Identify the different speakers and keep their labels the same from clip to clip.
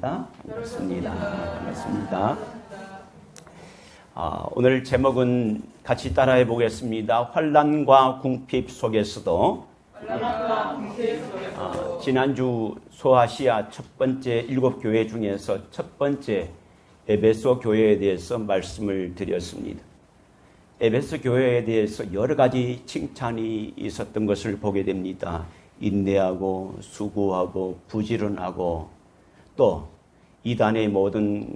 Speaker 1: 반갑습니다. 반갑습니다. 오늘 제목은 같이 따라해 보겠습니다. 환난과 궁핍 속에서도. 지난주 소아시아 첫 번째 7교회 중에서 첫 번째 에베소 교회에 대해서 말씀을 드렸습니다. 에베소 교회에 대해서 여러 가지 칭찬이 있었던 것을 보게 됩니다. 인내하고 수고하고 부지런하고 또 이단의 모든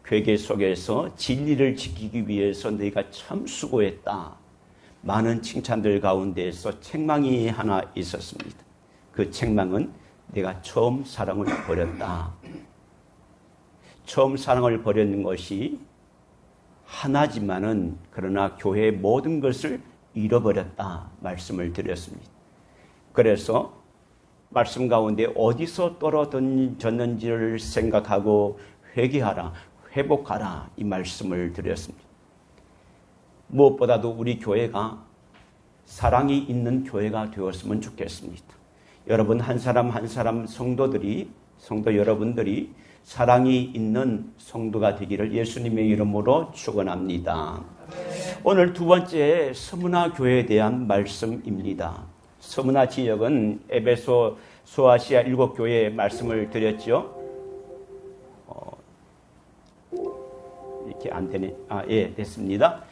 Speaker 1: 괴계 속에서 진리를 지키기 위해서 너희가 참 수고했다. 많은 칭찬들 가운데에서 책망이 하나 있었습니다. 그 책망은 내가 처음 사랑을 버렸다. 처음 사랑을 버리는 것이 하나지만은 그러나 교회의 모든 것을 잃어버렸다 말씀을 드렸습니다. 그래서 말씀 가운데 어디서 떨어졌는지를 생각하고 회개하라, 회복하라 이 말씀을 드렸습니다. 무엇보다도 우리 교회가 사랑이 있는 교회가 되었으면 좋겠습니다. 여러분 한 사람 한 사람 성도 여러분들이 사랑이 있는 성도가 되기를 예수님의 이름으로 축원합니다. 오늘 두 번째 서문화 교회에 대한 말씀입니다. 서문화 지역은 에베소 소아시아 7교회의 말씀을 드렸죠. 이렇게 안 되네. 예, 됐습니다.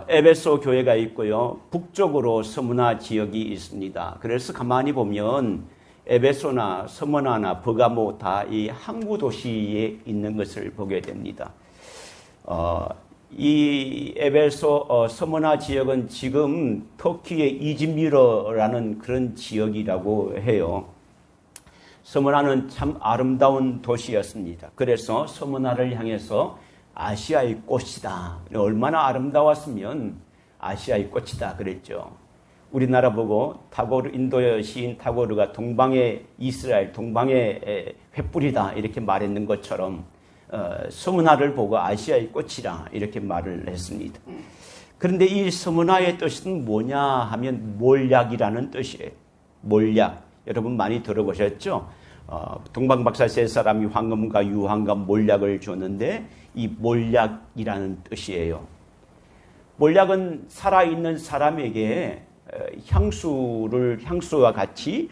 Speaker 1: 에베소 교회가 있고요. 북쪽으로 서문화 지역이 있습니다. 그래서 가만히 보면 에베소나 서문화나 버가모 다 이 항구 도시에 있는 것을 보게 됩니다. 이 에베소 서문화 지역은 지금 터키의 이즈미르라는 그런 지역이라고 해요. 서문화는 참 아름다운 도시였습니다. 그래서 서문화를 향해서 아시아의 꽃이다. 얼마나 아름다웠으면 아시아의 꽃이다 그랬죠. 우리나라 보고 타고르, 인도 시인 타고르가 동방의 이스라엘, 동방의 횃불이다 이렇게 말했는 것처럼 서문화를 보고 아시아의 꽃이라 이렇게 말을 했습니다. 그런데 이 서문화의 뜻은 뭐냐 하면 몰약이라는 뜻이에요. 몰약. 여러분 많이 들어보셨죠? 동방박사 세 사람이 황금과 유황과 몰약을 줬는데 이 몰약이라는 뜻이에요. 몰약은 살아있는 사람에게 향수와 같이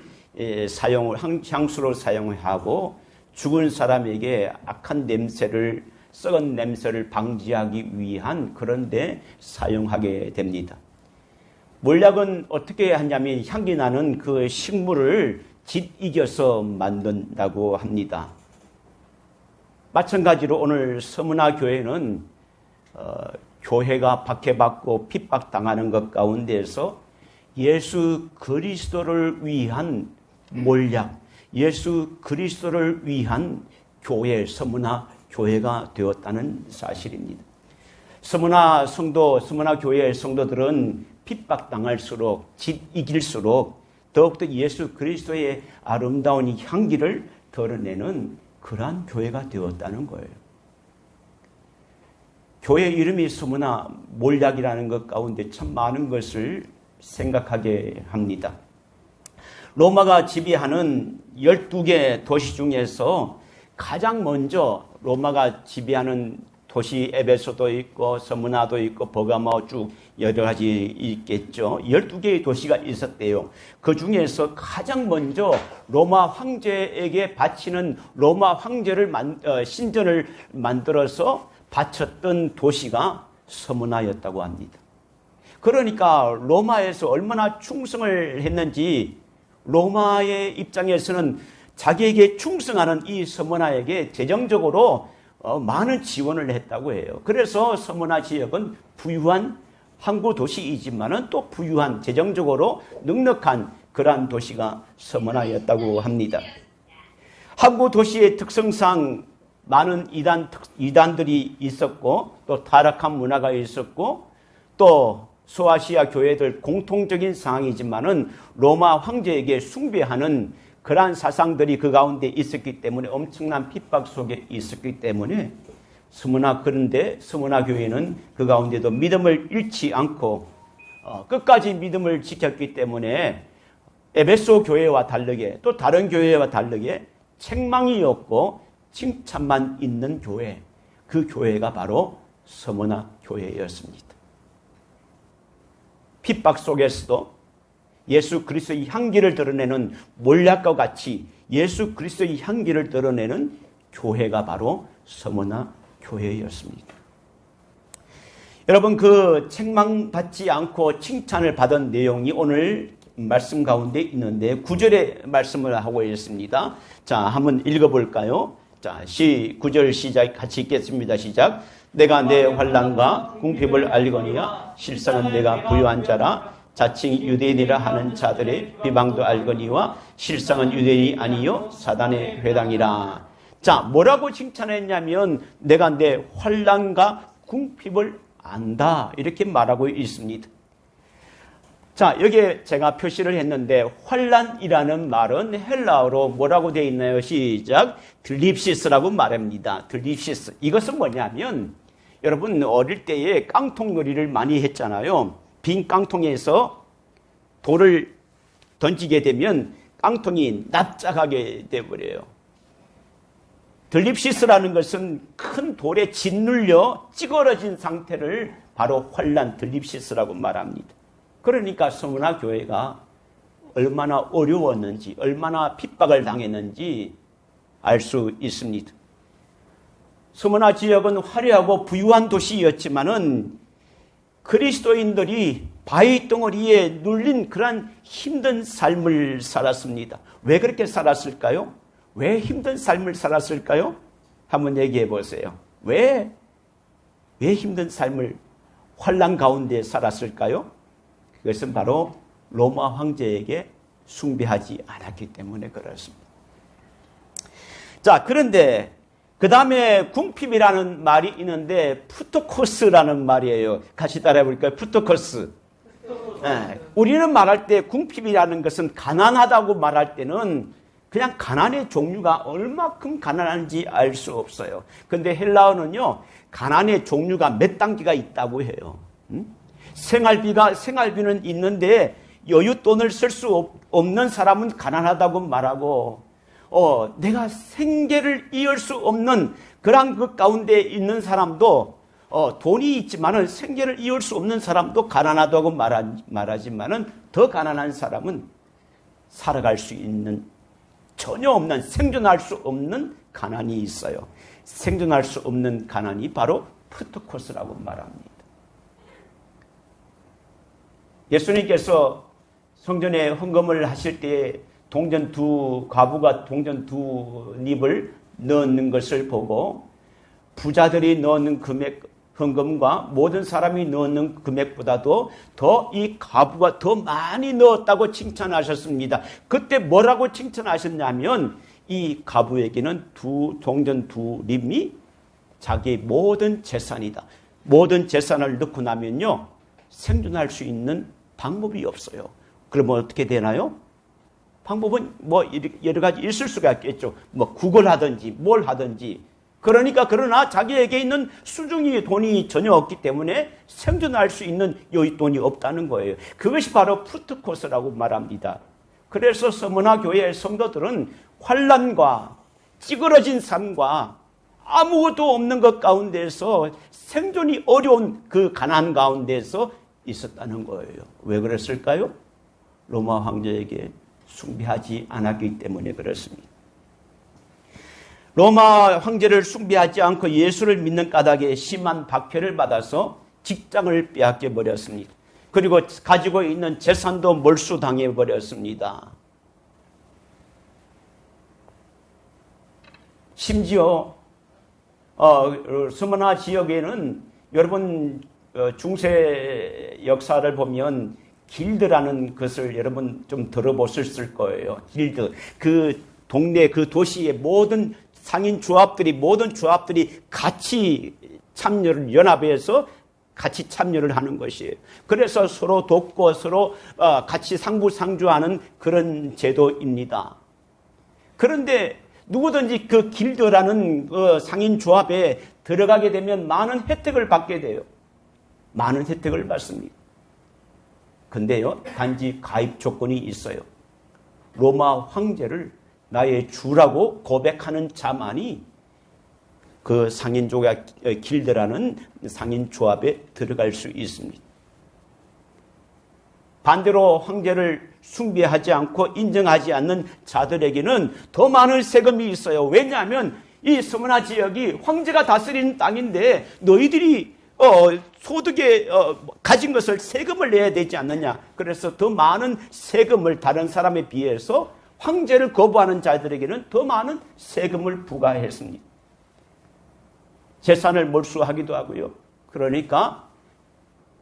Speaker 1: 향수로 사용하고 죽은 사람에게 악한 냄새를, 썩은 냄새를 방지하기 위한 그런 데 사용하게 됩니다. 몰약은 어떻게 하냐면 향기 나는 그 식물을 짓이겨서 만든다고 합니다. 마찬가지로 오늘 서문화 교회는 교회가 박해받고 핍박당하는 것 가운데서 예수 그리스도를 위한 몰약, 예수 그리스도를 위한 교회, 서문화 교회가 되었다는 사실입니다. 서문화 교회의 성도들은 핍박당할수록, 짓이길수록 더욱더 예수 그리스도의 아름다운 향기를 드러내는 그러한 교회가 되었다는 거예요. 교회 이름이 서문화 몰약이라는 것 가운데 참 많은 것을 생각하게 합니다. 로마가 지배하는 12개 도시 중에서 가장 먼저 로마가 지배하는 도시 에베소도 있고 서문화도 있고 버가모 쭉 여러 가지 있겠죠. 12개의 도시가 있었대요. 그 중에서 가장 먼저 로마 황제에게 바치는 로마 황제를 신전을 만들어서 바쳤던 도시가 서문화였다고 합니다. 그러니까 로마에서 얼마나 충성을 했는지 로마의 입장에서는 자기에게 충성하는 이 서문화에게 재정적으로 많은 지원을 했다고 해요. 그래서 서문화 지역은 부유한 항구 도시이지만은 또 부유한 재정적으로 넉넉한 그러한 도시가 서문화였다고 합니다. 항구 도시의 특성상 많은 이단들이 있었고 또 타락한 문화가 있었고 또 소아시아 교회들 공통적인 상황이지만은 로마 황제에게 숭배하는 그러한 사상들이 그 가운데 있었기 때문에 엄청난 핍박 속에 있었기 때문에 그런데 서문화 교회는 그 가운데도 믿음을 잃지 않고 끝까지 믿음을 지켰기 때문에 에베소 교회와 다르게 또 다른 교회와 다르게 책망이 없고 칭찬만 있는 교회, 그 교회가 바로 서머나 교회였습니다. 핍박 속에서도 예수 그리스도의 향기를 드러내는 몰약과 같이 예수 그리스도의 향기를 드러내는 교회가 바로 서머나 교회였습니다. 여러분, 그 책망받지 않고 칭찬을 받은 내용이 오늘 말씀 가운데 있는데 9절의 말씀을 하고 있습니다. 자, 한번 읽어볼까요? 자, 9절 시작 같이 읽겠습니다. 시작. 내가 내 환난과 궁핍을 알거니와 실상은 내가 부유한 자라. 자칭 유대인이라 하는 자들의 비방도 알거니와 실상은 유대인이 아니요 사단의 회당이라. 자, 뭐라고 칭찬했냐면 내가 내 환난과 궁핍을 안다, 이렇게 말하고 있습니다. 자, 여기에 제가 표시를 했는데 환난이라는 말은 헬라어로 뭐라고 되어 있나요? 시작. 들립시스라고 말합니다. 들립시스. 이것은 뭐냐면 여러분 어릴 때에 깡통놀이를 많이 했잖아요. 빈 깡통에서 돌을 던지게 되면 깡통이 납작하게 되어버려요. 들립시스라는 것은 큰 돌에 짓눌려 찌그러진 상태를 바로 환난 들립시스라고 말합니다. 그러니까 서머나 교회가 얼마나 어려웠는지, 얼마나 핍박을 당했는지 알 수 있습니다. 서머나 지역은 화려하고 부유한 도시였지만은 그리스도인들이 바위 덩어리에 눌린 그런 힘든 삶을 살았습니다. 왜 그렇게 살았을까요? 왜 힘든 삶을 살았을까요? 한번 얘기해 보세요. 왜 힘든 삶을 환난 가운데 살았을까요? 그것은 바로 로마 황제에게 숭배하지 않았기 때문에 그렇습니다. 자, 그런데 그 다음에 궁핍이라는 말이 있는데 푸토코스라는 말이에요. 같이 따라해 볼까요? 푸토코스. 네, 우리는 말할 때 궁핍이라는 것은 가난하다고 말할 때는 그냥 가난의 종류가 얼마큼 가난한지 알 수 없어요. 근데 헬라어는요, 가난의 종류가 몇 단계가 있다고 해요. 생활비는 있는데 여윳돈을 쓸 수 없는 사람은 가난하다고 말하고, 내가 생계를 이을 수 없는 그런 그 가운데 있는 사람도 돈이 있지만은 생계를 이을 수 없는 사람도 가난하다고 말하지만은 더 가난한 사람은 살아갈 수 있는 전혀 없는 생존할 수 없는 가난이 있어요. 생존할 수 없는 가난이 바로 푸토코스라고 말합니다. 예수님께서 성전에 헌금을 하실 때 과부가 동전 두 닙을 넣는 것을 보고 부자들이 넣는 헌금과 모든 사람이 넣는 금액보다도 더 이 과부가 더 많이 넣었다고 칭찬하셨습니다. 그때 뭐라고 칭찬하셨냐면 이 과부에게는 동전 두 립이 자기의 모든 재산이다. 모든 재산을 넣고 나면요, 생존할 수 있는 방법이 없어요. 그러면 어떻게 되나요? 방법은 여러 가지 있을 수가 있겠죠. 구걸 하든지 뭘 하든지. 그러나 자기에게 있는 수중의 돈이 전혀 없기 때문에 생존할 수 있는 여윳돈이 없다는 거예요. 그것이 바로 푸토코스라고 말합니다. 그래서 서머나 교회의 성도들은 환난과 찌그러진 삶과 아무것도 없는 것 가운데서 생존이 어려운 그 가난 가운데서 있었다는 거예요. 왜 그랬을까요? 로마 황제에게 숭배하지 않았기 때문에 그렇습니다. 로마 황제를 숭배하지 않고 예수를 믿는 까닭에 심한 박해를 받아서 직장을 빼앗겨 버렸습니다. 그리고 가지고 있는 재산도 몰수당해 버렸습니다. 심지어 서머나 지역에는 여러분 중세 역사를 보면 길드라는 것을 여러분 좀 들어보셨을 거예요. 길드. 그 동네 그 도시의 모든 상인 조합들이 모든 조합들이 같이 참여를 연합해서 같이 참여를 하는 것이에요. 그래서 서로 돕고 서로 같이 상부상조하는 그런 제도입니다. 그런데 누구든지 그 길드라는 상인 조합에 들어가게 되면 많은 혜택을 받게 돼요. 많은 혜택을 받습니다. 근데요, 단지 가입 조건이 있어요. 로마 황제를 나의 주라고 고백하는 자만이 그 상인조가 길드라는 상인조합에 들어갈 수 있습니다. 반대로 황제를 숭배하지 않고 인정하지 않는 자들에게는 더 많은 세금이 있어요. 왜냐하면 이 서머나 지역이 황제가 다스리는 땅인데 너희들이 소득에 가진 것을 세금을 내야 되지 않느냐. 그래서 더 많은 세금을 다른 사람에 비해서 황제를 거부하는 자들에게는 더 많은 세금을 부과했습니다. 재산을 몰수하기도 하고요. 그러니까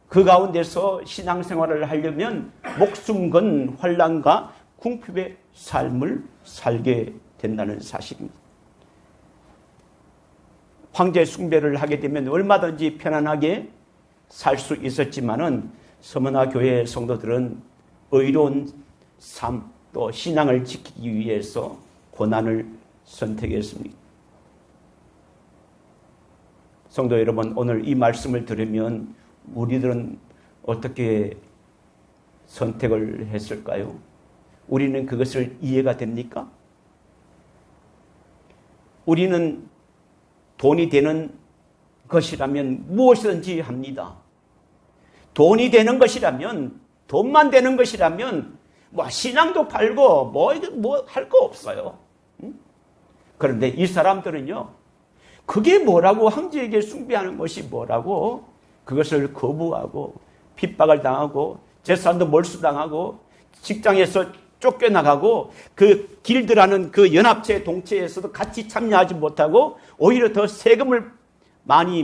Speaker 1: 그 가운데서 신앙생활을 하려면 목숨 건 환난과 궁핍의 삶을 살게 된다는 사실입니다. 황제 숭배를 하게 되면 얼마든지 편안하게 살 수 있었지만은 서머나 교회 성도들은 의로운 삶 또 신앙을 지키기 위해서 고난을 선택했습니다. 성도 여러분, 오늘 이 말씀을 들으면 우리들은 어떻게 선택을 했을까요? 우리는 그것을 이해가 됩니까? 우리는 돈이 되는 것이라면 무엇이든지 합니다. 돈이 되는 것이라면, 돈만 되는 것이라면 신앙도 팔고 뭐 할 거 없어요. 그런데 이 사람들은요, 그게 뭐라고, 황제에게 숭배하는 것이 뭐라고 그것을 거부하고 핍박을 당하고 재산도 몰수당하고 직장에서 쫓겨나가고 그 길드라는 그 연합체 동체에서도 같이 참여하지 못하고 오히려 더 세금을 많이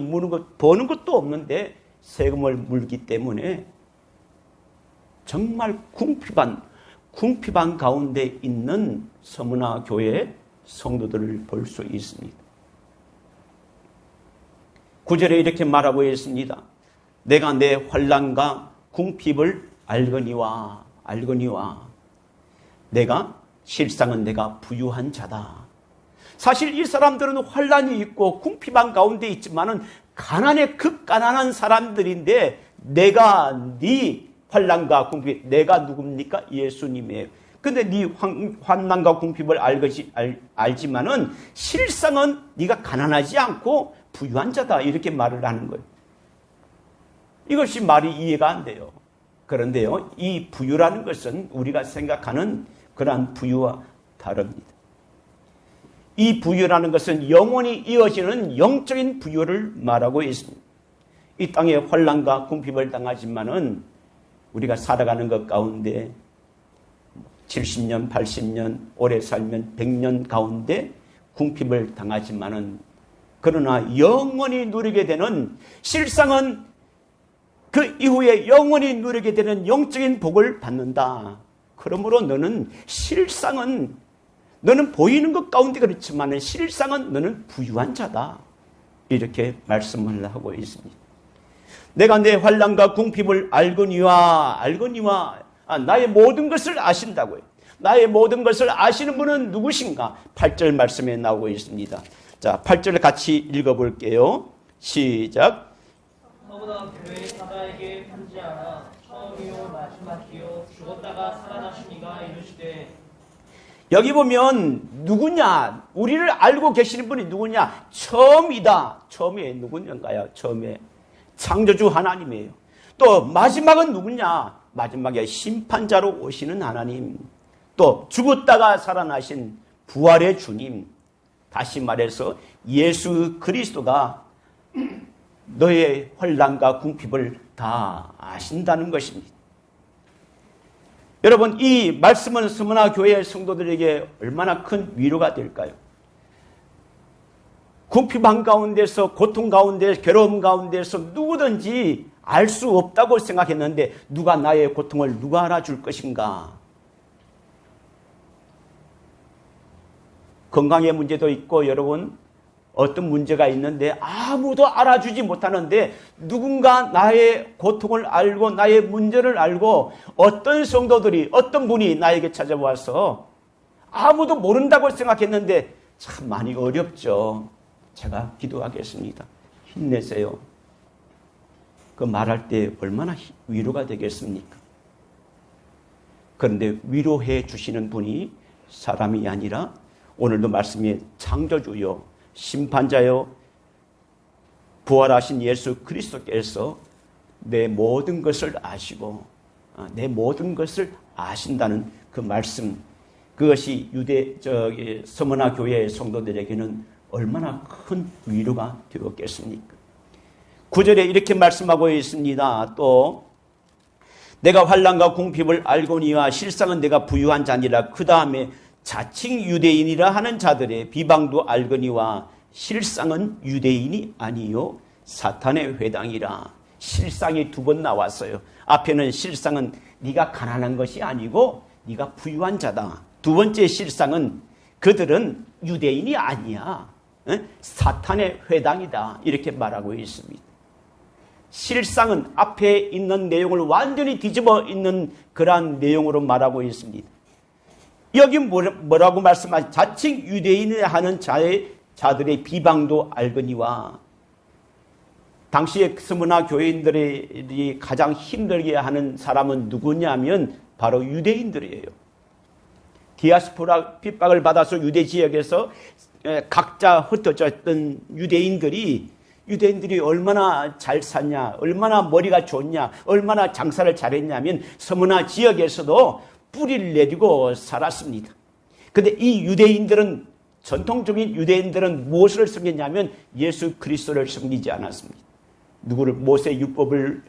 Speaker 1: 버는 것도 없는데 세금을 물기 때문에 정말 궁핍한 가운데 있는 서머나 교회 성도들을 볼 수 있습니다. 9절에 이렇게 말하고 있습니다. 내가 내 환난과 궁핍을 알거니와 내가 실상은 내가 부유한 자다. 사실 이 사람들은 환난이 있고 궁핍한 가운데 있지만은 가난에 극가난한 사람들인데 내가 네 환난과 궁핍, 내가 누굽니까? 예수님이에요. 근데 네 환난과 궁핍을 알지만은 실상은 네가 가난하지 않고 부유한 자다. 이렇게 말을 하는 거예요. 이것이 말이 이해가 안 돼요. 그런데요, 이 부유라는 것은 우리가 생각하는 그러한 부유와 다릅니다. 이 부유라는 것은 영원히 이어지는 영적인 부유를 말하고 있습니다. 이 땅에 환난과 궁핍을 당하지만은 우리가 살아가는 것 가운데 70년, 80년, 오래 살면 100년 가운데 궁핍을 당하지만은 그러나 영원히 누리게 되는, 실상은 그 이후에 영원히 누리게 되는 영적인 복을 받는다. 그러므로 너는 실상은, 너는 보이는 것 가운데 그렇지만 실상은 너는 부유한 자다. 이렇게 말씀을 하고 있습니다. 내가 내 환난과 궁핍을 알거니와 나의 모든 것을 아신다고요. 나의 모든 것을 아시는 분은 누구신가? 8절 말씀에 나오고 있습니다. 자, 8절 같이 읽어볼게요. 시작.
Speaker 2: 너보다 교회의 사자에게 편지하라. 처음이요 마지막이요 죽었다가 살아나시니가 이르시되.
Speaker 1: 여기 보면 누구냐? 우리를 알고 계시는 분이 누구냐? 처음이다. 처음에 누구냐가요? 처음에 창조주 하나님이에요. 또 마지막은 누구냐? 마지막에 심판자로 오시는 하나님. 또 죽었다가 살아나신 부활의 주님. 다시 말해서 예수 그리스도가 너의 환난과 궁핍을 다 아신다는 것입니다. 여러분, 이 말씀은 서머나 교회 성도들에게 얼마나 큰 위로가 될까요? 궁핍한 가운데서, 고통 가운데, 괴로움 가운데서 누구든지 알 수 없다고 생각했는데 누가 나의 고통을 누가 알아줄 것인가? 건강의 문제도 있고 여러분 어떤 문제가 있는데 아무도 알아주지 못하는데 누군가 나의 고통을 알고 나의 문제를 알고 어떤 성도들이, 어떤 분이 나에게 찾아와서 아무도 모른다고 생각했는데 참 많이 어렵죠. 제가 기도하겠습니다. 힘내세요. 그 말할 때 얼마나 위로가 되겠습니까? 그런데 위로해 주시는 분이 사람이 아니라 오늘도 말씀에 창조주요 심판자요 부활하신 예수 그리스도께서 내 모든 것을 아시고 내 모든 것을 아신다는 그 말씀, 그것이 서머나 교회의 성도들에게는 얼마나 큰 위로가 되었겠습니까? 9절에 이렇게 말씀하고 있습니다. 또 내가 환난과 궁핍을 알거니와 실상은 내가 부유한 자니라. 그 다음에 자칭 유대인이라 하는 자들의 비방도 알거니와 실상은 유대인이 아니요 사탄의 회당이라. 실상이 두 번 나왔어요. 앞에는 실상은 네가 가난한 것이 아니고 네가 부유한 자다. 두 번째 실상은 그들은 유대인이 아니야. 사탄의 회당이다. 이렇게 말하고 있습니다. 실상은 앞에 있는 내용을 완전히 뒤집어 있는 그러한 내용으로 말하고 있습니다. 여기 뭐라고 말씀하시? 자칭 유대인을 하는 자들의 비방도 알거니와. 당시에 스무나 교인들이 가장 힘들게 하는 사람은 누구냐면 바로 유대인들이에요. 디아스포라 핍박을 받아서 유대 지역에서 각자 흩어져 있던 유대인들이 얼마나 잘 샀냐, 얼마나 머리가 좋냐, 얼마나 장사를 잘했냐면 서문화 지역에서도 뿌리를 내리고 살았습니다. 그런데 이 유대인들은, 전통적인 유대인들은 무엇을 섬겼냐면 예수 그리스도를 섬기지 않았습니다. 누구를? 모세 율법을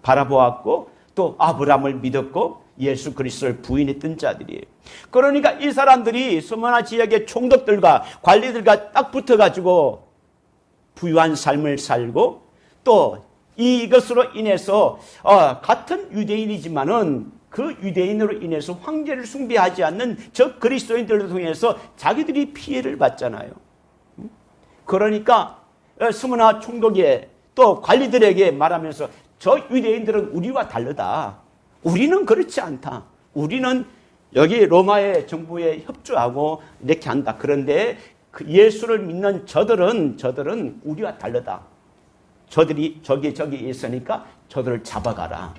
Speaker 1: 바라보았고 또 아브라함을 믿었고 예수 그리스도를 부인했던 자들이에요. 그러니까 이 사람들이 서문화 지역의 총독들과 관리들과 딱 붙어가지고 부유한 삶을 살고 또 이것으로 인해서 같은 유대인이지만은 그 유대인으로 인해서 황제를 숭배하지 않는 저 그리스도인들을 통해서 자기들이 피해를 받잖아요. 그러니까 스무나 총독에 또 관리들에게 말하면서 저 유대인들은 우리와 다르다. 우리는 그렇지 않다. 우리는 여기 로마의 정부에 협조하고 이렇게 한다. 그런데 그 예수를 믿는 저들은 우리와 다르다. 저들이 저기 있으니까 저들을 잡아가라.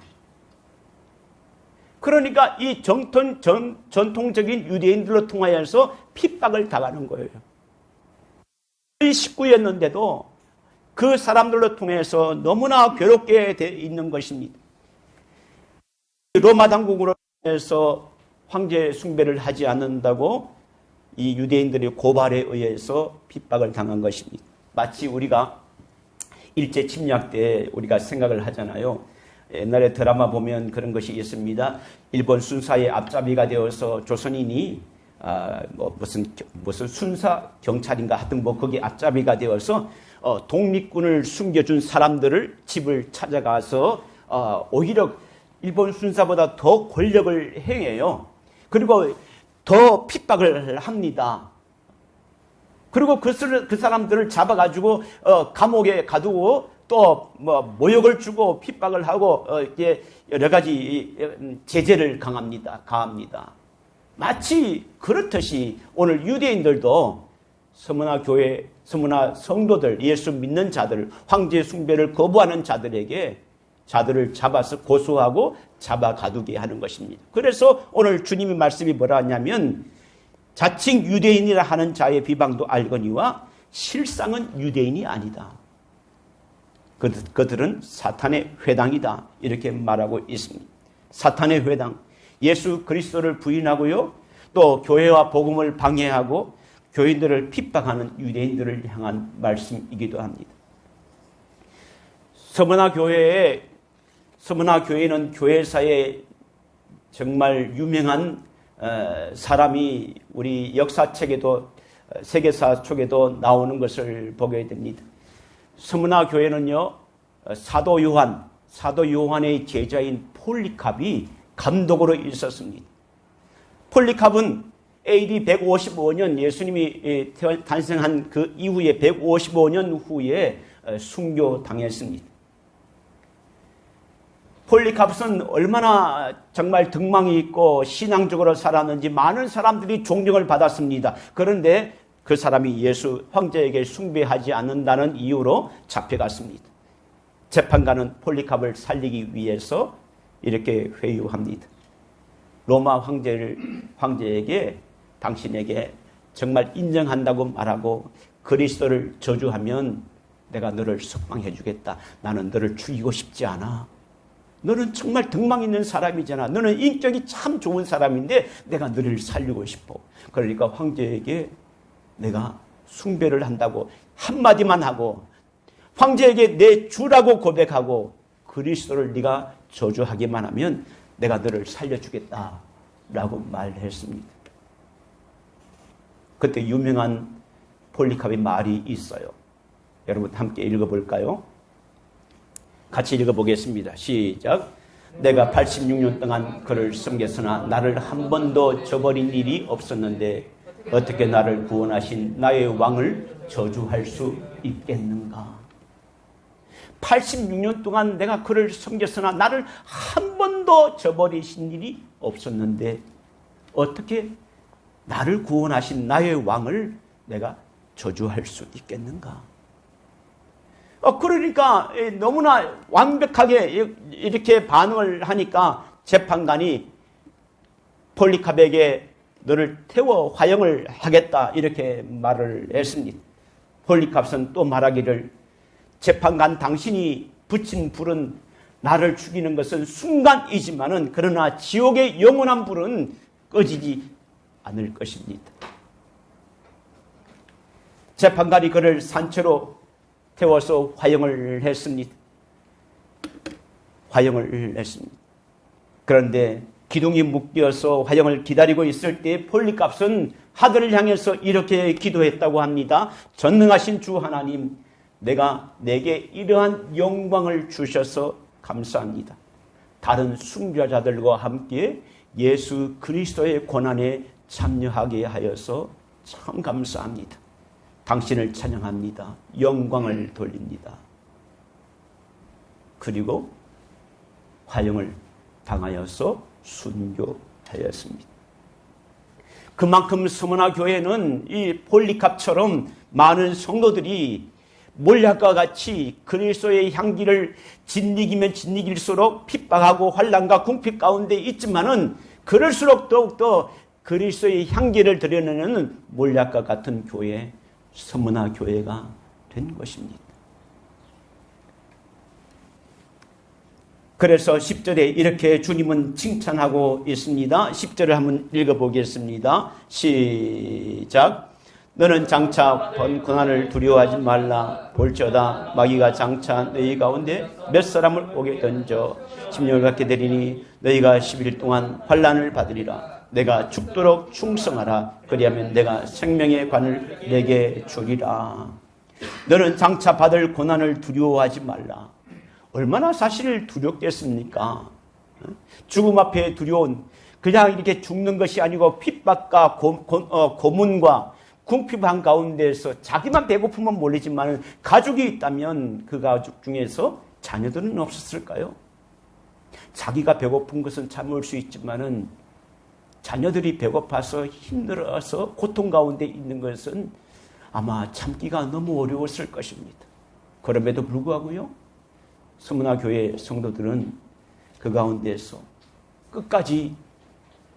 Speaker 1: 그러니까 이 전통적인 유대인들로 통하여서 핍박을 당하는 거예요. 이 식구였는데도 그 사람들로 통해서 너무나 괴롭게 돼 있는 것입니다. 로마 당국으로 해서 황제 숭배를 하지 않는다고 이 유대인들의 고발에 의해서 핍박을 당한 것입니다. 마치 우리가 일제 침략 때 우리가 생각을 하잖아요. 옛날에 드라마 보면 그런 것이 있습니다. 일본 순사의 앞잡이가 되어서 조선인이 무슨 순사 경찰인가 하여튼 거기 앞잡이가 되어서 독립군을 숨겨준 사람들을 집을 찾아가서 오히려 일본 순사보다 더 권력을 행해요. 그리고 더 핍박을 합니다. 그리고 그 사람들을 잡아가지고 감옥에 가두고 또 모욕을 주고 핍박을 하고 여러 가지 제재를 가합니다. 마치 그렇듯이 오늘 유대인들도 서문화 교회, 서문화 성도들, 예수 믿는 자들, 황제 숭배를 거부하는 자들을 잡아서 고소하고 잡아 가두게 하는 것입니다. 그래서 오늘 주님의 말씀이 뭐라 하냐면 자칭 유대인이라 하는 자의 비방도 알거니와 실상은 유대인이 아니다. 그들은 사탄의 회당이다. 이렇게 말하고 있습니다. 사탄의 회당. 예수 그리스도를 부인하고요. 또 교회와 복음을 방해하고 교인들을 핍박하는 유대인들을 향한 말씀이기도 합니다. 서문화 교회는 교회사에 정말 유명한 사람이 우리 역사책에도 세계사 쪽에도 나오는 것을 보게 됩니다. 서문화 교회는요, 사도 요한의 제자인 폴리캅이 감독으로 있었습니다. 폴리캅은 AD 155년 예수님이 탄생한 그 이후에 155년 후에 순교당했습니다. 폴리캅은 얼마나 정말 등망이 있고 신앙적으로 살았는지 많은 사람들이 존경을 받았습니다. 그런데 그 사람이 예수 황제에게 숭배하지 않는다는 이유로 잡혀갔습니다. 재판관은 폴리캅을 살리기 위해서 이렇게 회유합니다. 로마 황제에게 당신에게 정말 인정한다고 말하고 그리스도를 저주하면 내가 너를 석방해 주겠다. 나는 너를 죽이고 싶지 않아. 너는 정말 덕망 있는 사람이잖아. 너는 인격이 참 좋은 사람인데 내가 너를 살리고 싶어. 그러니까 황제에게 내가 숭배를 한다고 한마디만 하고 황제에게 내 주라고 고백하고 그리스도를 네가 저주하기만 하면 내가 너를 살려주겠다라고 말했습니다. 그때 유명한 폴리캅의 말이 있어요. 여러분 함께 읽어볼까요? 같이 읽어보겠습니다. 시작. 내가 86년 동안 그를 섬겼으나 나를 한 번도 저버린 일이 없었는데 어떻게 나를 구원하신 나의 왕을 저주할 수 있겠는가? 86년 동안 내가 그를 섬겼으나 나를 한 번도 저버리신 일이 없었는데 어떻게 나를 구원하신 나의 왕을 내가 저주할 수 있겠는가? 그러니까 너무나 완벽하게 이렇게 반응을 하니까 재판관이 폴리캅에게 너를 태워 화형을 하겠다 이렇게 말을 했습니다. 폴리캅은 또 말하기를 재판관 당신이 붙인 불은 나를 죽이는 것은 순간이지만은 그러나 지옥의 영원한 불은 꺼지지 않을 것입니다. 재판관이 그를 산채로 태워서 화형을 했습니다. 화형을 했습니다. 그런데 기둥이 묶여서 화형을 기다리고 있을 때 폴리캅은 하늘을 향해서 이렇게 기도했다고 합니다. 전능하신 주 하나님, 내게 이러한 영광을 주셔서 감사합니다. 다른 숭배자들과 함께 예수 그리스도의 고난에 참여하게 하여서 참 감사합니다. 당신을 찬양합니다. 영광을 돌립니다. 그리고 화형을 당하여서 순교하였습니다. 그만큼 서머나 교회는 이 폴리캅처럼 많은 성도들이 몰약과 같이 그리스도의 향기를 짓이기면 짓이길수록 핍박하고 환난과 궁핍 가운데 있지만은 그럴수록 더욱더 그리스도의 향기를 드러내는 몰약과 같은 교회, 서머나 교회가 된 것입니다. 그래서 10절에 이렇게 주님은 칭찬하고 있습니다. 10절을 한번 읽어보겠습니다. 시작. 너는 장차 번 고난을 두려워하지 말라. 볼지어다 마귀가 장차 너희 가운데 몇 사람을 오게 던져 심령을 갖게 되리니 너희가 11일 동안 환난을 받으리라. 내가 죽도록 충성하라. 그리하면 내가 생명의 관을 내게 주리라. 너는 장차 받을 고난을 두려워하지 말라. 얼마나 사실 두렵겠습니까? 죽음 앞에 두려운, 그냥 이렇게 죽는 것이 아니고 핍박과 고문과 궁핍한 가운데서 자기만 배고프면 모르지만 가족이 있다면 그 가족 중에서 자녀들은 없었을까요? 자기가 배고픈 것은 참을 수 있지만은 자녀들이 배고파서 힘들어서 고통 가운데 있는 것은 아마 참기가 너무 어려웠을 것입니다. 그럼에도 불구하고요, 서머나 교회 성도들은 그 가운데서 끝까지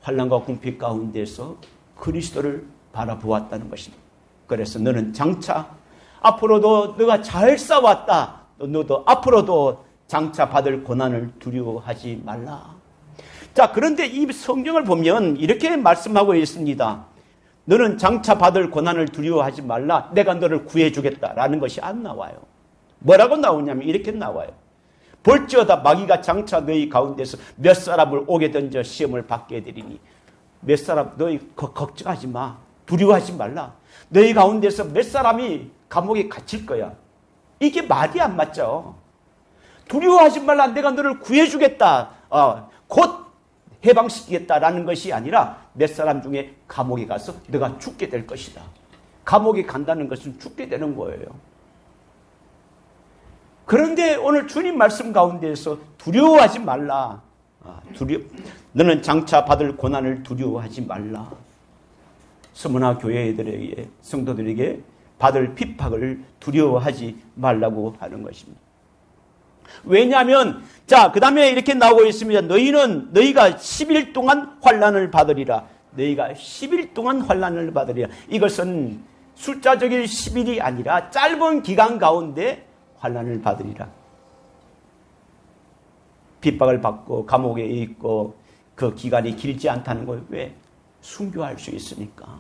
Speaker 1: 환난과 궁핍 가운데서 그리스도를 바라보았다는 것입니다. 그래서 너는 장차 앞으로도 너가 잘 싸웠다. 너도 앞으로도 장차 받을 고난을 두려워하지 말라. 자, 그런데 이 성경을 보면 이렇게 말씀하고 있습니다. 너는 장차 받을 고난을 두려워하지 말라. 내가 너를 구해주겠다라는 것이 안 나와요. 뭐라고 나오냐면 이렇게 나와요. 볼지어다 마귀가 장차 너희 가운데서 몇 사람을 오게 던져 시험을 받게 해드리니 몇 사람 너희 걱정하지 마. 두려워하지 말라. 너희 가운데서 몇 사람이 감옥에 갇힐 거야. 이게 말이 안 맞죠. 두려워하지 말라. 내가 너를 구해주겠다. 곧 해방시키겠다라는 것이 아니라 몇 사람 중에 감옥에 가서 너가 죽게 될 것이다. 감옥에 간다는 것은 죽게 되는 거예요. 그런데 오늘 주님 말씀 가운데에서 두려워하지 말라. 너는 장차 받을 고난을 두려워하지 말라. 서머나 교회들에게, 성도들에게 받을 핍박을 두려워하지 말라고 하는 것입니다. 왜냐하면 자, 그 다음에 이렇게 나오고 있습니다. 너희가 10일 동안 환난을 받으리라. 너희가 10일 동안 환난을 받으리라. 이것은 숫자적인 10일이 아니라 짧은 기간 가운데 환난을 받으리라. 핍박을 받고 감옥에 있고 그 기간이 길지 않다는 걸 왜? 순교할 수 있으니까.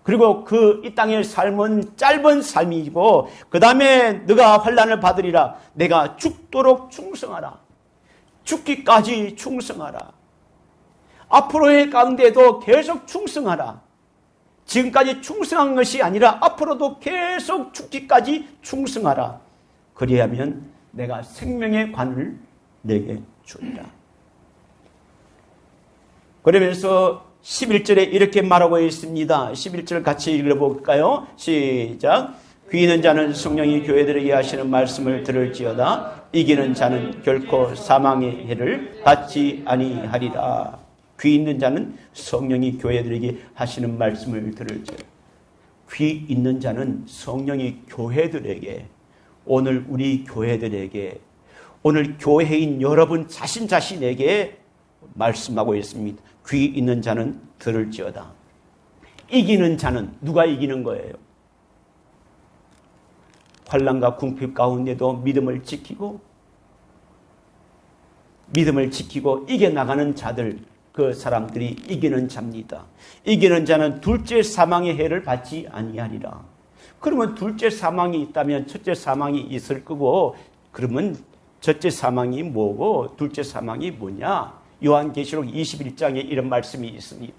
Speaker 1: 그리고 이 땅의 삶은 짧은 삶이고 그 다음에 너가 환난을 받으리라. 내가 죽도록 충성하라. 죽기까지 충성하라. 앞으로의 가운데도 계속 충성하라. 지금까지 충성한 것이 아니라 앞으로도 계속 죽기까지 충성하라. 그리하면 내가 생명의 관을 내게 주리라. 그러면서 11절에 이렇게 말하고 있습니다. 11절 같이 읽어볼까요? 시작. 귀 있는 자는 성령이 교회들에게 하시는 말씀을 들을지어다. 이기는 자는 결코 사망의 해를 받지 아니하리라. 귀 있는 자는 성령이 교회들에게 하시는 말씀을 들을지어다. 귀 있는 자는 성령이 교회들에게, 오늘 우리 교회들에게, 오늘 교회인 여러분 자신에게 말씀하고 있습니다. 귀 있는 자는 들을지어다. 이기는 자는 누가 이기는 거예요? 환난과 궁핍 가운데도 믿음을 지키고 이겨나가는 자들, 그 사람들이 이기는 자입니다. 이기는 자는 둘째 사망의 해를 받지 아니하리라. 그러면 둘째 사망이 있다면 첫째 사망이 있을 거고, 그러면 첫째 사망이 뭐고 둘째 사망이 뭐냐? 요한계시록 21장에 이런 말씀이 있습니다.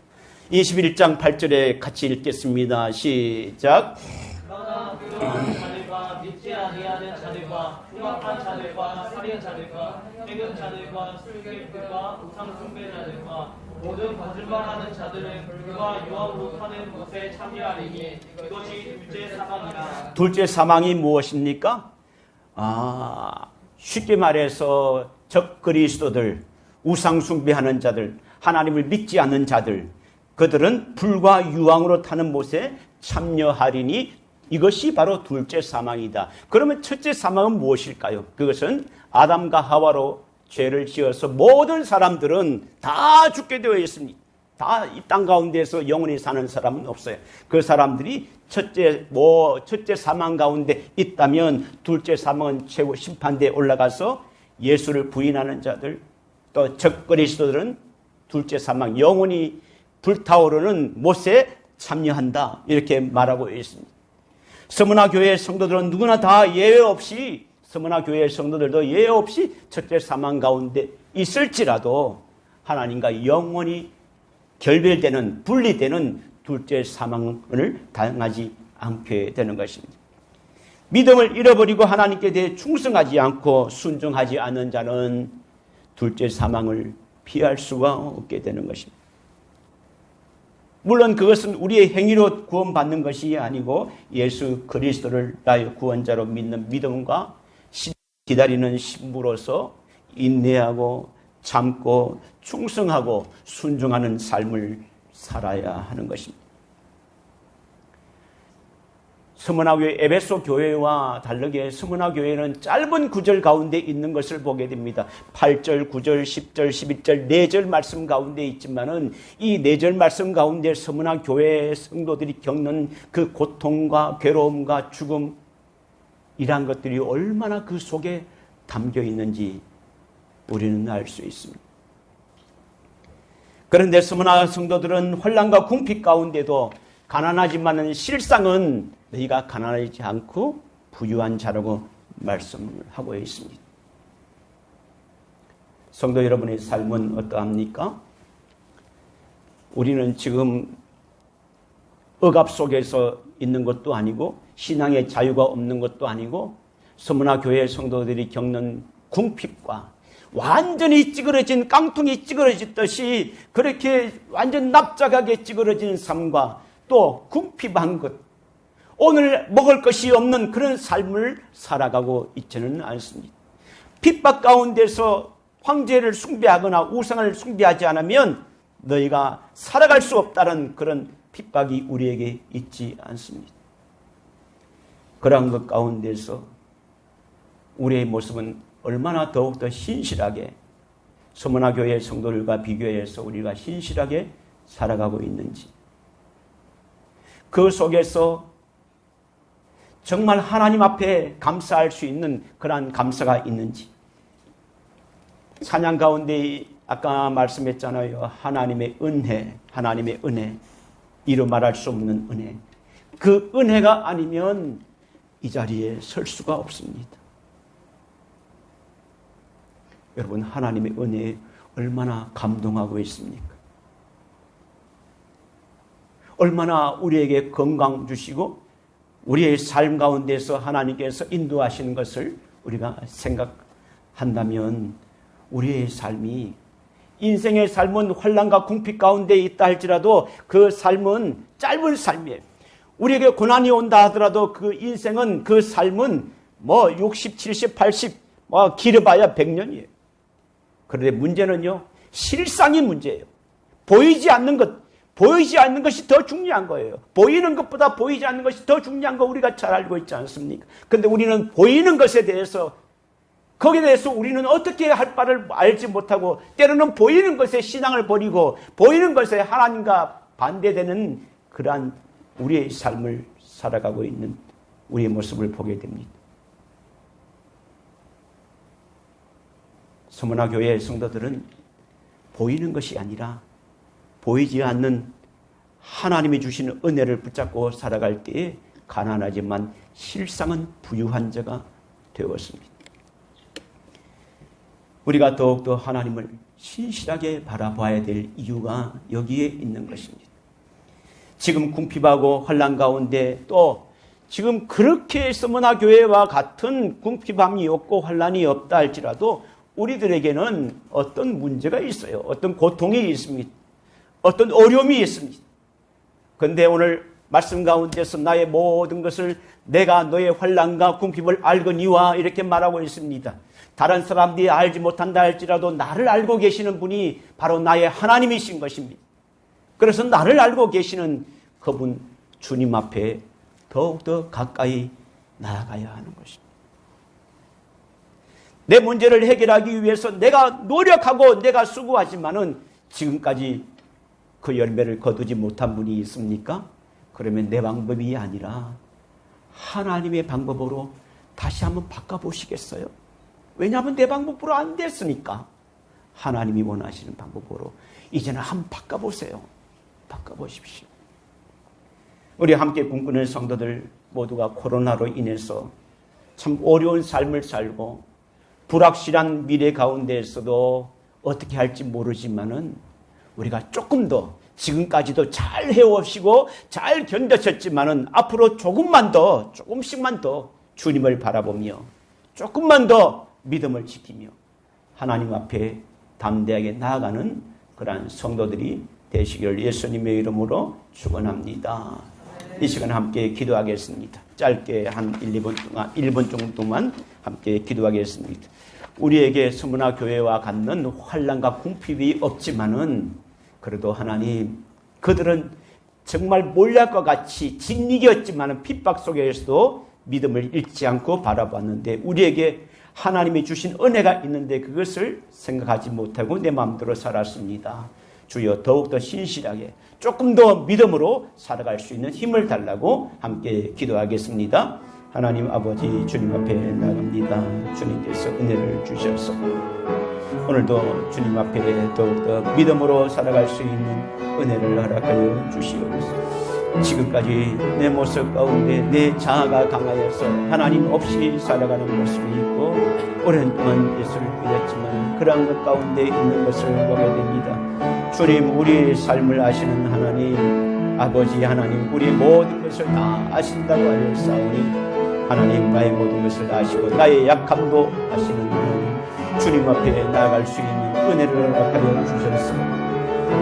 Speaker 1: 21장 8절에 같이 읽겠습니다. 시작.
Speaker 2: 그러나 그러한 자들과 믿지 아니하는 자들과 흉악한 자들과 살인 자들과 해금 자들과 술객들과 우상 숭배자들과 모든 거짓말하는 자들은 불과 유황으로 타는 것에 참여하리니 이것이 둘째 사망이라.
Speaker 1: 둘째 사망이 무엇입니까? 쉽게 말해서 적그리스도들, 우상 숭배하는 자들, 하나님을 믿지 않는 자들, 그들은 불과 유황으로 타는 못에 참여하리니 이것이 바로 둘째 사망이다. 그러면 첫째 사망은 무엇일까요? 그것은 아담과 하와로 죄를 지어서 모든 사람들은 다 죽게 되어 있습니다. 다 이 땅 가운데서 영원히 사는 사람은 없어요. 그 사람들이 첫째 사망 가운데 있다면 둘째 사망은 최고 심판대에 올라가서 예수를 부인하는 자들, 또 적그리스도들은 둘째 사망, 영원히 불타오르는 못에 참여한다. 이렇게 말하고 있습니다. 서문화 교회 성도들은 누구나 다 예외 없이, 서문화 교회 성도들도 예외 없이 첫째 사망 가운데 있을지라도 하나님과 영원히 결별되는, 분리되는 둘째 사망을 당하지 않게 되는 것입니다. 믿음을 잃어버리고 하나님께 대해 충성하지 않고 순종하지 않는 자는 둘째 사망을 피할 수가 없게 되는 것입니다. 물론 그것은 우리의 행위로 구원받는 것이 아니고 예수 그리스도를 나의 구원자로 믿는 믿음과 기다리는 신부로서 인내하고 참고 충성하고 순종하는 삶을 살아야 하는 것입니다. 서문화교회, 에베소 교회와 다르게 서문화교회는 짧은 구절 가운데 있는 것을 보게 됩니다. 8절, 9절, 10절, 11절, 4절 말씀 가운데 있지만은 이 4절 말씀 가운데 서문화교회 성도들이 겪는 그 고통과 괴로움과 죽음, 이러한 것들이 얼마나 그 속에 담겨 있는지 우리는 알 수 있습니다. 그런데 서문화 성도들은 환난과 궁핍 가운데도 가난하지만은 실상은 너희가 가난하지 않고 부유한 자라고 말씀을 하고 있습니다. 성도 여러분의 삶은 어떠합니까? 우리는 지금 억압 속에서 있는 것도 아니고 신앙의 자유가 없는 것도 아니고 서문화 교회 성도들이 겪는 궁핍과 완전히 찌그러진 깡통이 찌그러졌듯이 그렇게 완전 납작하게 찌그러진 삶과 또 궁핍한 것, 오늘 먹을 것이 없는 그런 삶을 살아가고 있지는 않습니다. 핍박 가운데서 황제를 숭배하거나 우상을 숭배하지 않으면 너희가 살아갈 수 없다는 그런 핍박이 우리에게 있지 않습니다. 그러한 것 가운데서 우리의 모습은 얼마나 더욱더 신실하게 서문화교회 성도들과 비교해서 우리가 신실하게 살아가고 있는지, 그 속에서 정말 하나님 앞에 감사할 수 있는 그러한 감사가 있는지, 찬양 가운데 아까 말씀했잖아요. 하나님의 은혜, 이루 말할 수 없는 은혜. 그 은혜가 아니면 이 자리에 설 수가 없습니다. 여러분, 하나님의 은혜에 얼마나 감동하고 있습니까? 얼마나 우리에게 건강 주시고 우리의 삶 가운데서 하나님께서 인도하시는 것을 우리가 생각한다면 우리의 삶이, 인생의 삶은 환난과 궁핍 가운데 있다 할지라도 그 삶은 짧은 삶이에요. 우리에게 고난이 온다 하더라도 그 인생은, 그 삶은 60, 70, 80, 길어봐야 100년이에요. 그런데 문제는요, 실상이 문제예요. 보이지 않는 것이 더 중요한 거예요. 보이는 것보다 보이지 않는 것이 더 중요한 거 우리가 잘 알고 있지 않습니까? 그런데 우리는 보이는 것에 대해서, 거기에 대해서 우리는 어떻게 할 바를 알지 못하고, 때로는 보이는 것에 신앙을 버리고 보이는 것에 하나님과 반대되는 그러한 우리의 삶을 살아가고 있는 우리의 모습을 보게 됩니다. 서문화교회 성도들은 보이는 것이 아니라 보이지 않는 하나님이 주시는 은혜를 붙잡고 살아갈 때에 가난하지만 실상은 부유한 자가 되었습니다. 우리가 더욱더 하나님을 신실하게 바라봐야 될 이유가 여기에 있는 것입니다. 지금 궁핍하고 환난 가운데, 또 지금 그렇게 서문화교회와 같은 궁핍함이 없고 환난이 없다 할지라도 우리들에게는 어떤 문제가 있어요. 어떤 고통이 있습니다. 어떤 어려움이 있습니다. 그런데 오늘 말씀 가운데서 나의 모든 것을 내가 너의 환난과 궁핍을 알거니와 이렇게 말하고 있습니다. 다른 사람들이 알지 못한다 할지라도 나를 알고 계시는 분이 바로 나의 하나님이신 것입니다. 그래서 나를 알고 계시는 그분 주님 앞에 더욱더 가까이 나아가야 하는 것입니다. 내 문제를 해결하기 위해서 내가 노력하고 내가 수고하지만은 지금까지 그 열매를 거두지 못한 분이 있습니까? 그러면 내 방법이 아니라 하나님의 방법으로 다시 한번 바꿔보시겠어요? 왜냐하면 내 방법으로 안 됐으니까. 하나님이 원하시는 방법으로 이제는 한번 바꿔보세요. 바꿔보십시오. 우리 함께 꿈꾸는 성도들 모두가 코로나로 인해서 참 어려운 삶을 살고 불확실한 미래 가운데에서도 어떻게 할지 모르지만은 우리가 조금 더, 지금까지도 잘 해오시고 잘 견뎌셨지만은 앞으로 조금씩만 더 주님을 바라보며 조금만 더 믿음을 지키며 하나님 앞에 담대하게 나아가는 그러한 성도들이 되시기를 예수님의 이름으로 축원합니다. 이 시간 함께 기도하겠습니다. 짧게 한 1분 정도만 함께 기도하겠습니다. 우리에게 서문화교회와 갖는 환난과 궁핍이 없지만은 그래도 하나님, 그들은 정말 몰약과 같이 진리였지만은 핍박 속에서도 믿음을 잃지 않고 바라봤는데 우리에게 하나님이 주신 은혜가 있는데 그것을 생각하지 못하고 내 마음대로 살았습니다. 주여, 더욱더 신실하게 조금 더 믿음으로 살아갈 수 있는 힘을 달라고 함께 기도하겠습니다. 하나님 아버지, 주님 앞에 나갑니다. 주님께서 은혜를 주셔서 오늘도 주님 앞에 더욱더 믿음으로 살아갈 수 있는 은혜를 허락하여 주시옵소서. 지금까지 내 모습 가운데 내 자아가 강하여서 하나님 없이 살아가는 모습이 있고 오랜 동안 예수를 믿었지만 그러한 것 가운데 있는 것을 보게 됩니다. 주님, 우리의 삶을 아시는 하나님, 아버지 하나님, 우리의 모든 것을 다 아신다고 하였사오니 하나님, 나의 모든 것을 아시고 나의 약함도 아시는 하나님, 주님 앞에 나아갈 수 있는 은혜를 허락하여 주셔서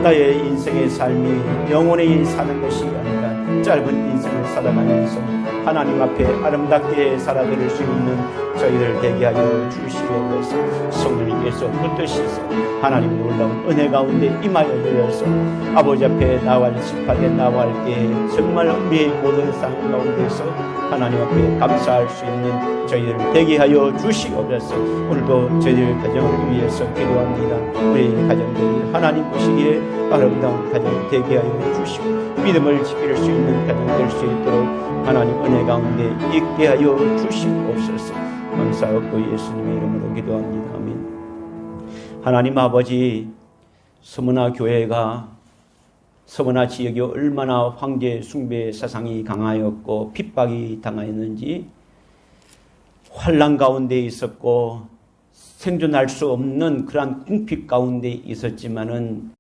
Speaker 1: 나의 인생의 삶이 영원히 사는 것이 아니라 짧은 인생을 살아가면서 하나님 앞에 아름답게 살아드릴 수 있는 저희를 되게 하여 주시옵소서. 성령님께서 붙드시소 하나님 놀라운 은혜 가운데 임하여 주셔서 아버지 앞에 나와할 심판에 나와할 때 정말 우리의 모든 상황 가운데서 하나님 앞에 감사할 수 있는 저희를 되게 하여 주시옵소서. 오늘도 저희들 가정을 위해서 기도합니다. 우리 가정들이 하나님 보시기에 아름다운 가정 되게 하여 주시고 믿음을 지킬 수 있는 가정 될 수 있도록 하나님 은혜 가운데 있게 하여 주시옵소서. 감사하고 예수님의 이름으로 기도합니다. 아멘. 하나님 아버지, 서문화 교회가 서문화 지역이 얼마나 황제 숭배 사상이 강하였고 핍박이 당하였는지 환난 가운데 있었고 생존할 수 없는 그러한 궁핍 가운데 있었지만은